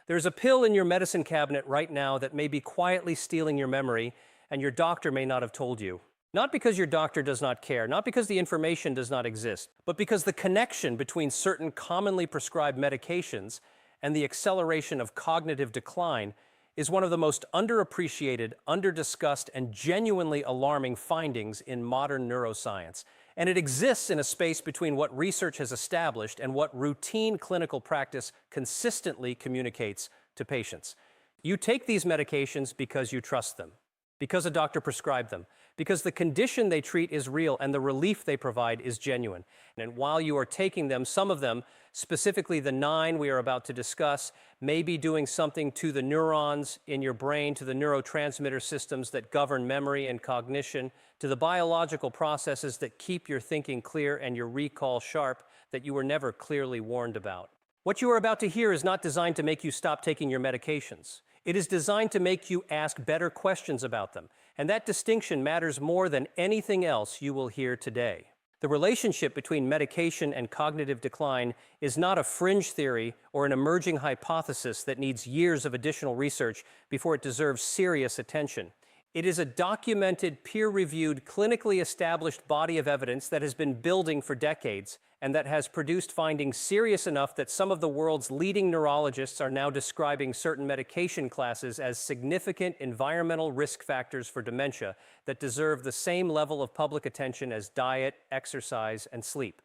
There's a pill in your medicine cabinet right now that may be quietly stealing your memory, and your doctor may not have told you. Not because your doctor does not care, not because the information does not exist, but because the connection between certain commonly prescribed medications and the acceleration of cognitive decline is one of the most underappreciated, underdiscussed, and genuinely alarming findings in modern neuroscience. And it exists in a space between what research has established and what routine clinical practice consistently communicates to patients. You take these medications because you trust them, because a doctor prescribed them, because the condition they treat is real and the relief they provide is genuine. And while you are taking them, some of them, specifically the 9 we are about to discuss, may be doing something to the neurons in your brain, to the neurotransmitter systems that govern memory and cognition, to the biological processes that keep your thinking clear and your recall sharp that you were never clearly warned about. What you are about to hear is not designed to make you stop taking your medications. It is designed to make you ask better questions about them, and that distinction matters more than anything else you will hear today. The relationship between medication and cognitive decline is not a fringe theory or an emerging hypothesis that needs years of additional research before it deserves serious attention. It is a documented, peer-reviewed, clinically established body of evidence that has been building for decades and that has produced findings serious enough that some of the world's leading neurologists are now describing certain medication classes as significant environmental risk factors for dementia that deserve the same level of public attention as diet, exercise, and sleep.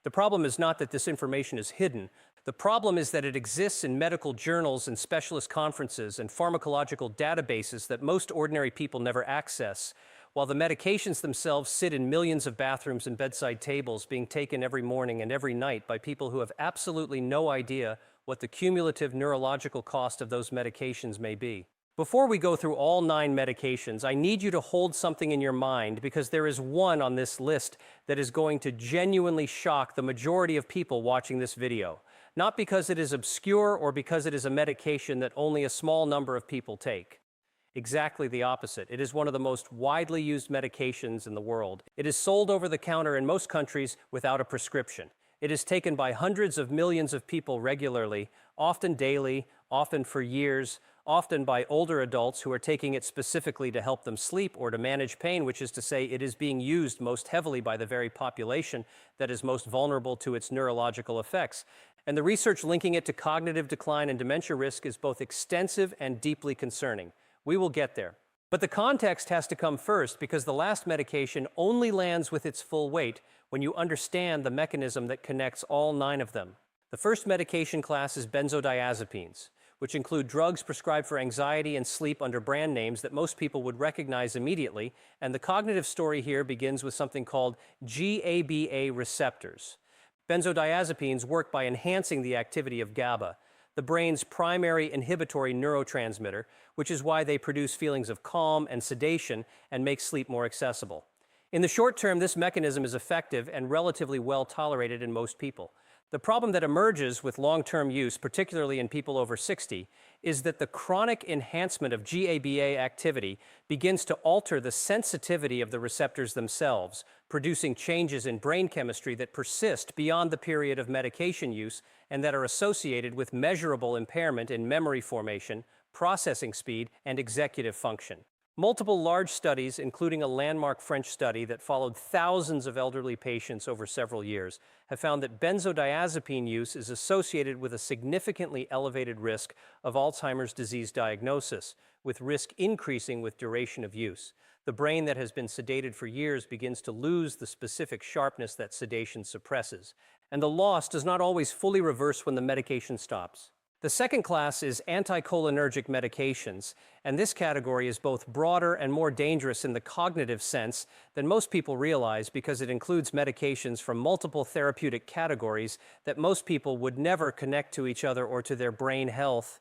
The problem is not that this information is hidden. The problem is that it exists in medical journals and specialist conferences and pharmacological databases that most ordinary people never access, while the medications themselves sit in millions of bathrooms and bedside tables being taken every morning and every night by people who have absolutely no idea what the cumulative neurological cost of those medications may be. Before we go through all 9 medications, I need you to hold something in your mind because there is one on this list that is going to genuinely shock the majority of people watching this video. Not because it is obscure or because it is a medication that only a small number of people take. Exactly the opposite. It is one of the most widely used medications in the world. It is sold over the counter in most countries without a prescription. It is taken by hundreds of millions of people regularly, often daily, often for years, often by older adults who are taking it specifically to help them sleep or to manage pain, which is to say it is being used most heavily by the very population that is most vulnerable to its neurological effects. And the research linking it to cognitive decline and dementia risk is both extensive and deeply concerning. We will get there. But the context has to come first because the last medication only lands with its full weight when you understand the mechanism that connects all 9 of them. The first medication class is benzodiazepines, which include drugs prescribed for anxiety and sleep under brand names that most people would recognize immediately, and the cognitive story here begins with something called GABA receptors. Benzodiazepines work by enhancing the activity of GABA, the brain's primary inhibitory neurotransmitter, which is why they produce feelings of calm and sedation and make sleep more accessible. In the short term, this mechanism is effective and relatively well tolerated in most people. The problem that emerges with long-term use, particularly in people over 60, is that the chronic enhancement of GABA activity begins to alter the sensitivity of the receptors themselves, producing changes in brain chemistry that persist beyond the period of medication use and that are associated with measurable impairment in memory formation, processing speed, and executive function. Multiple large studies, including a landmark French study that followed thousands of elderly patients over several years, have found that benzodiazepine use is associated with a significantly elevated risk of Alzheimer's disease diagnosis, with risk increasing with duration of use. The brain that has been sedated for years begins to lose the specific sharpness that sedation suppresses, and the loss does not always fully reverse when the medication stops. The second class is anticholinergic medications, and this category is both broader and more dangerous in the cognitive sense than most people realize because it includes medications from multiple therapeutic categories that most people would never connect to each other or to their brain health.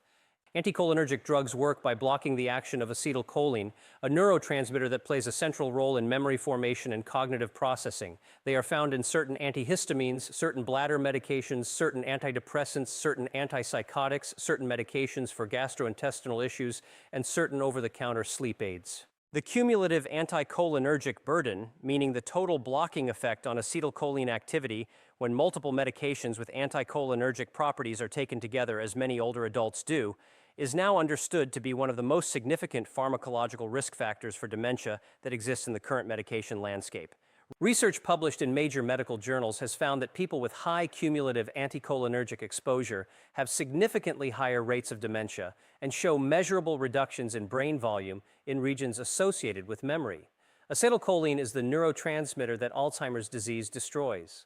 Anticholinergic drugs work by blocking the action of acetylcholine, a neurotransmitter that plays a central role in memory formation and cognitive processing. They are found in certain antihistamines, certain bladder medications, certain antidepressants, certain antipsychotics, certain medications for gastrointestinal issues, and certain over-the-counter sleep aids. The cumulative anticholinergic burden, meaning the total blocking effect on acetylcholine activity when multiple medications with anticholinergic properties are taken together, as many older adults do, is now understood to be one of the most significant pharmacological risk factors for dementia that exists in the current medication landscape. Research published in major medical journals has found that people with high cumulative anticholinergic exposure have significantly higher rates of dementia and show measurable reductions in brain volume in regions associated with memory. Acetylcholine is the neurotransmitter that Alzheimer's disease destroys.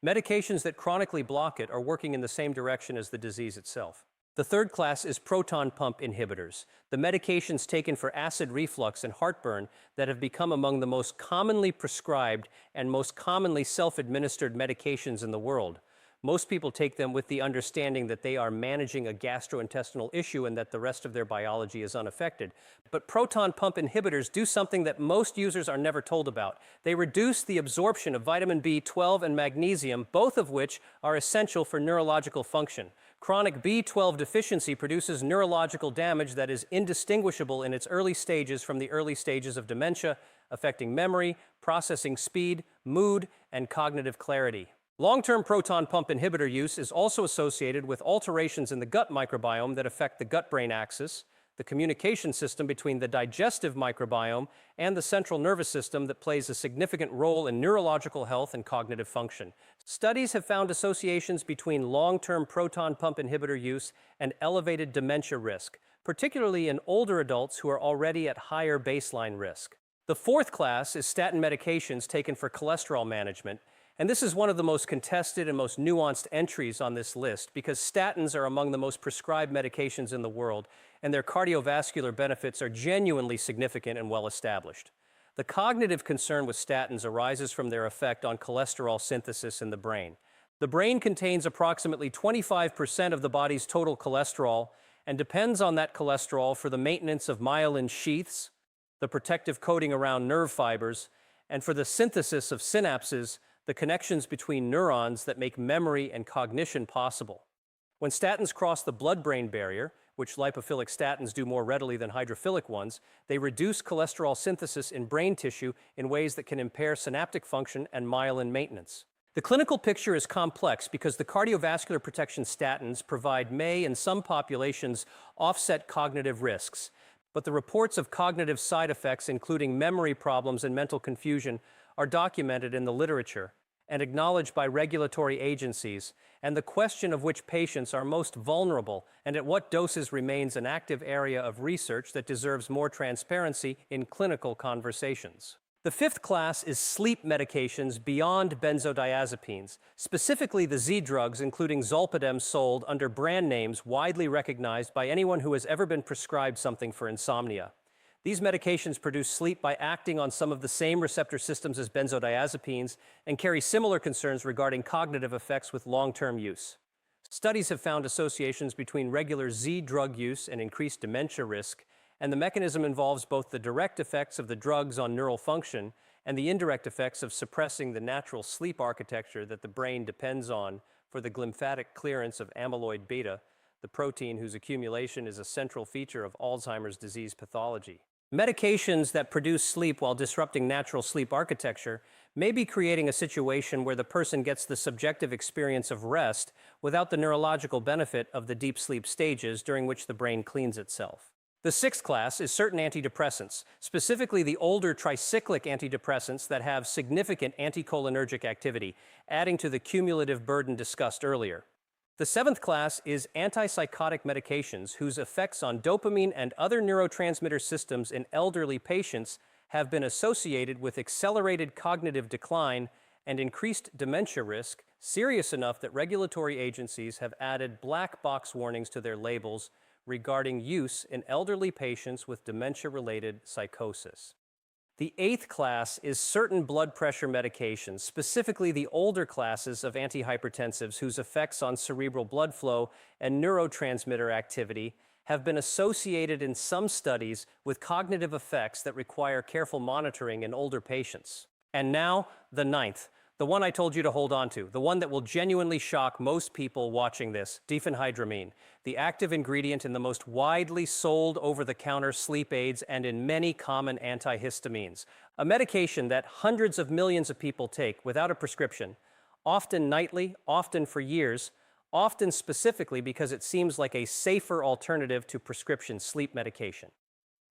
Medications that chronically block it are working in the same direction as the disease itself. The third class is proton pump inhibitors, the medications taken for acid reflux and heartburn that have become among the most commonly prescribed and most commonly self-administered medications in the world. Most people take them with the understanding that they are managing a gastrointestinal issue and that the rest of their biology is unaffected. But proton pump inhibitors do something that most users are never told about. They reduce the absorption of vitamin B12 and magnesium, both of which are essential for neurological function. Chronic B12 deficiency produces neurological damage that is indistinguishable in its early stages from the early stages of dementia, affecting memory, processing speed, mood, and cognitive clarity. Long-term proton pump inhibitor use is also associated with alterations in the gut microbiome that affect the gut-brain axis, the communication system between the digestive microbiome and the central nervous system that plays a significant role in neurological health and cognitive function. Studies have found associations between long-term proton pump inhibitor use and elevated dementia risk, particularly in older adults who are already at higher baseline risk. The fourth class is statin medications taken for cholesterol management, and this is one of the most contested and most nuanced entries on this list because statins are among the most prescribed medications in the world, and their cardiovascular benefits are genuinely significant and well established. The cognitive concern with statins arises from their effect on cholesterol synthesis in the brain. The brain contains approximately 25% of the body's total cholesterol and depends on that cholesterol for the maintenance of myelin sheaths, the protective coating around nerve fibers, and for the synthesis of synapses, the connections between neurons that make memory and cognition possible. When statins cross the blood-brain barrier, which lipophilic statins do more readily than hydrophilic ones, they reduce cholesterol synthesis in brain tissue in ways that can impair synaptic function and myelin maintenance. The clinical picture is complex because the cardiovascular protection statins provide may, in some populations, offset cognitive risks, but the reports of cognitive side effects, including memory problems and mental confusion, are documented in the literature and acknowledged by regulatory agencies, and the question of which patients are most vulnerable and at what doses remains an active area of research that deserves more transparency in clinical conversations. The fifth class is sleep medications beyond benzodiazepines, specifically the Z drugs, including zolpidem, sold under brand names widely recognized by anyone who has ever been prescribed something for insomnia. These medications produce sleep by acting on some of the same receptor systems as benzodiazepines and carry similar concerns regarding cognitive effects with long-term use. Studies have found associations between regular Z drug use and increased dementia risk, and the mechanism involves both the direct effects of the drugs on neural function and the indirect effects of suppressing the natural sleep architecture that the brain depends on for the glymphatic clearance of amyloid beta, the protein whose accumulation is a central feature of Alzheimer's disease pathology. Medications that produce sleep while disrupting natural sleep architecture may be creating a situation where the person gets the subjective experience of rest without the neurological benefit of the deep sleep stages during which the brain cleans itself. The sixth class is certain antidepressants, specifically the older tricyclic antidepressants that have significant anticholinergic activity, adding to the cumulative burden discussed earlier. The seventh class is antipsychotic medications whose effects on dopamine and other neurotransmitter systems in elderly patients have been associated with accelerated cognitive decline and increased dementia risk, serious enough that regulatory agencies have added black box warnings to their labels regarding use in elderly patients with dementia-related psychosis. The eighth class is certain blood pressure medications, specifically the older classes of antihypertensives whose effects on cerebral blood flow and neurotransmitter activity have been associated in some studies with cognitive effects that require careful monitoring in older patients. And now, the ninth, The one I told you to hold on to, the one that will genuinely shock most people watching this, diphenhydramine, the active ingredient in the most widely sold over-the-counter sleep aids and in many common antihistamines, a medication that hundreds of millions of people take without a prescription, often nightly, often for years, often specifically because it seems like a safer alternative to prescription sleep medication.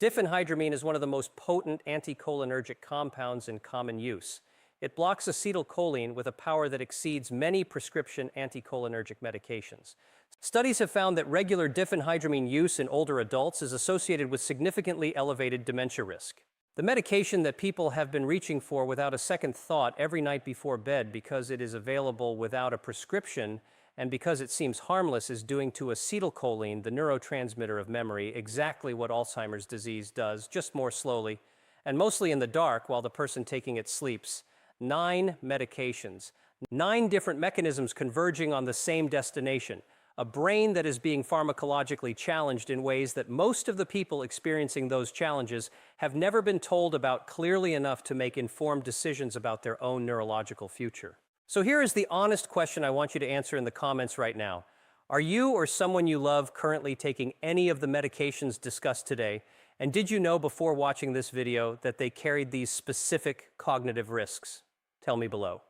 Diphenhydramine is one of the most potent anticholinergic compounds in common use. It blocks acetylcholine with a power that exceeds many prescription anticholinergic medications. Studies have found that regular diphenhydramine use in older adults is associated with significantly elevated dementia risk. The medication that people have been reaching for without a second thought every night before bed because it is available without a prescription and because it seems harmless is doing to acetylcholine, the neurotransmitter of memory, exactly what Alzheimer's disease does, just more slowly, and mostly in the dark while the person taking it sleeps. 9 medications, 9 different mechanisms converging on the same destination, a brain that is being pharmacologically challenged in ways that most of the people experiencing those challenges have never been told about clearly enough to make informed decisions about their own neurological future. So here is the honest question I want you to answer in the comments right now. Are you or someone you love currently taking any of the medications discussed today? And did you know before watching this video that they carried these specific cognitive risks? Tell me below.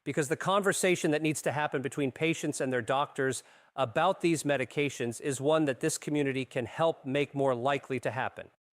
Because the conversation that needs to happen between patients and their doctors about these medications is one that this community can help make more likely to happen.